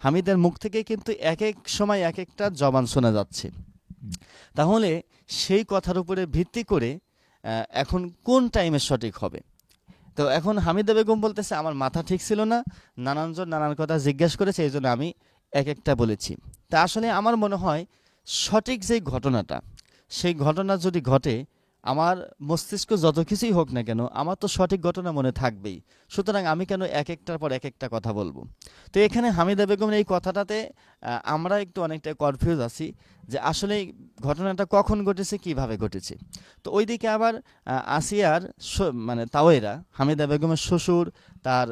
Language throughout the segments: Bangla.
হামিদের মুখ থেকে কিন্তু এক এক সময় এক একটা জবান শোনা যাচ্ছে। তাহলে সেই কথার উপরে ভিত্তি করে এখন কোন টাইমে সঠিক হবে? তো এখন হামিদা বেগম বলতেছে আমার মাথা ঠিক ছিল না, নানানজন নানান কথা জিজ্ঞাসা করেছে, এই জন্য আমি এক একটা বলেছি। তা আসলে আমার মনে হয় সঠিক যেই ঘটনাটা, সেই ঘটনা যদি ঘটে, আমার মস্তিষ্ক যত কিছুই হোক না কেন, আমার তো সঠিক ঘটনা মনে থাকবেই। সুতরাং আমি কেন এক একটার পর এক একটা কথা বলবো? তো এখানে হামিদা বেগমের এই কথাটাতে আমরা একটু অনেকটা কনফিউজ আছি যে আসলে এই ঘটনাটা কখন ঘটেছে, কিভাবে ঘটেছে। তো ওইদিকে আবার আসিয়ার মানে তাওয়েরা, হামিদা বেগমের শ্বশুর, তার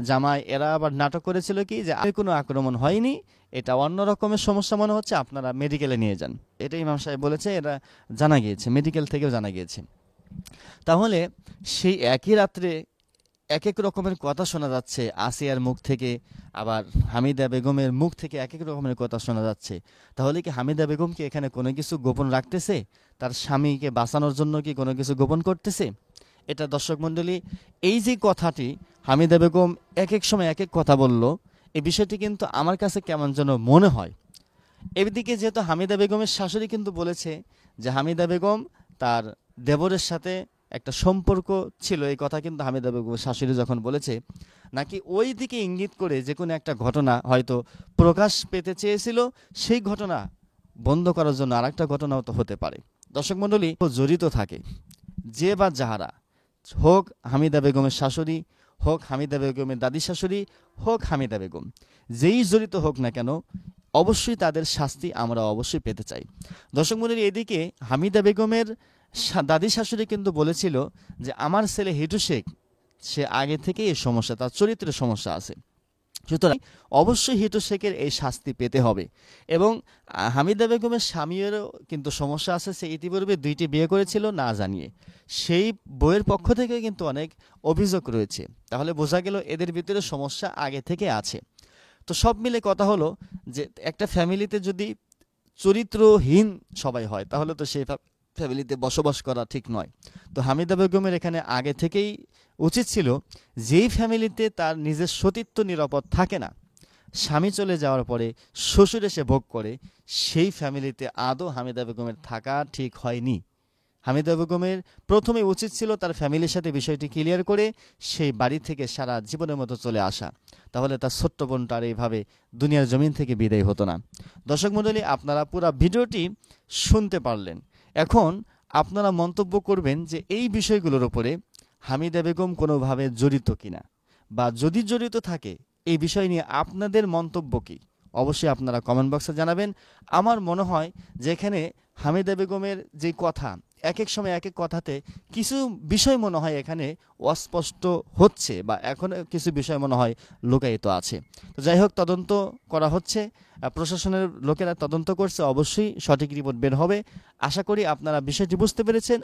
জামাই, এরা আবার নাটক করেছিল কি যে কোনো আক্রমণ হয়নি, এটা অন্য রকমের সমস্যা মনে হচ্ছে, আপনারা মেডিকেলে নিয়ে যান। এটা ইমাম সাহেব বলেছে, এটা জানা গিয়েছে, মেডিকেল থেকেও জানা গিয়েছে। তাহলে সেই একই রাত্রে এক এক রকমের কথা শোনা যাচ্ছে আসিয়ার মুখ থেকে, আবার হামিদা বেগমের মুখ থেকে এক এক রকমের কথা শোনা যাচ্ছে। তাহলে কি হামিদা বেগম কি এখানে কোনো কিছু গোপন রাখতেছে? তার স্বামীকে বাঁচানোর জন্য কি কোনো কিছু গোপন করতেছে? এটা দর্শক মণ্ডলী, এই যে কথাটি হামিদা বেগম এক এক সময় এক এক কথা বলল, এই বিষয়টি কিন্তু আমার কাছে কেমন যেন মনে হয়। এদিকে যেহেতু হামিদা বেগমের শাশুড়ি কিন্তু বলেছে যে হামিদা বেগম তার দেবরের সাথে একটা সম্পর্ক ছিল, এই কথা কিন্তু হামিদা বেগমের শাশুড়ি যখন বলেছে, নাকি ওই দিকে ইঙ্গিত করে যে কোনো একটা ঘটনা হয়তো প্রকাশ পেতে চেয়েছিল, সেই ঘটনা বন্ধ করার জন্য আর একটা ঘটনাও তো হতে পারে। দর্শক মণ্ডলী, জড়িত থাকে যে বা যাহারা, হোক হামিদা বেগমের শাশুড়ি, হোক হামিদা বেগমের দাদি শাশুড়ি, হোক হামিদা বেগম, যেই জড়িত হোক না কেন, অবশ্যই তাদের শাস্তি আমরা অবশ্যই পেতে চাই। দর্শক মণ্ডলী, এদিকে হামিদা বেগমের দাদি শাশুড়ি কিন্তু বলেছিল যে আমার ছেলে হিটু শেখ, সে আগে থেকেই এই সমস্যা, তার চরিত্রের সমস্যা আছে, সুতরাং অবশ্যই হিটু শেখের এই শাস্তি পেতে হবে। এবং হামিদা বেগমের স্বামীরও কিন্তু সমস্যা আছে, সে ইতিপূর্বে 2টি বিয়ে করেছিল না জানিয়ে, সেই বইয়ের পক্ষ থেকে কিন্তু অনেক অভিযোগ রয়েছে। তাহলে বোঝা গেল এদের ভিতরে সমস্যা আগে থেকে আছে। তো সব মিলে কথা হলো যে একটা ফ্যামিলিতে যদি চরিত্রহীন সবাই হয়, তাহলে তো সেই ফ্যামিলিতে বসবাস করা ঠিক নয়। তো হামিদা বেগমের এখানে আগে থেকেই উচিত ছিল, যেই ফ্যামিলিতে তার নিজের সতীত্ব নিরাপদ থাকে না, স্বামী চলে যাওয়ার পরে শ্বশুর এসে ভোগ করে, সেই ফ্যামিলিতে আদৌ হামিদা বেগমের থাকা ঠিক হয়নি। হামিদা বেগমের প্রথমে উচিত ছিল তার ফ্যামিলির সাথে বিষয়টি ক্লিয়ার করে সেই বাড়ি থেকে সারা জীবনের মতো চলে আসা, তাহলে তার ছোট্ট বোনটা আর এইভাবে দুনিয়ার জমিন থেকে বিদায় হতো না। দর্শক মণ্ডলী, আপনারা পুরো ভিডিওটি শুনতে পারলেন। এখন আপনারা মন্তব্য করবেন যে এই বিষয়গুলোর উপরে হামিদা বেগম কোনোভাবে জড়িত কিনা, বা যদি জড়িত থাকে এই বিষয় নিয়ে আপনাদের মন্তব্য কী, অবশ্যই আপনারা কমেন্ট বক্সে জানাবেন। আমার মনে হয় যে এখানে হামিদা বেগমের যে কথা, এক এক সময় এক এক কথাতে কিছু বিষয় মনে হয় এখানে অস্পষ্ট হচ্ছে, বা এখনো কিছু বিষয় মনে হয় লুকায়িত আছে। তো যাই হোক, তদন্ত করা হচ্ছে, প্রশাসনের লোকেরা তদন্ত করছে, অবশ্যই সঠিক রিপোর্ট বের হবে। আশা করি আপনারা বিষয়টি বুঝতে পেরেছেন।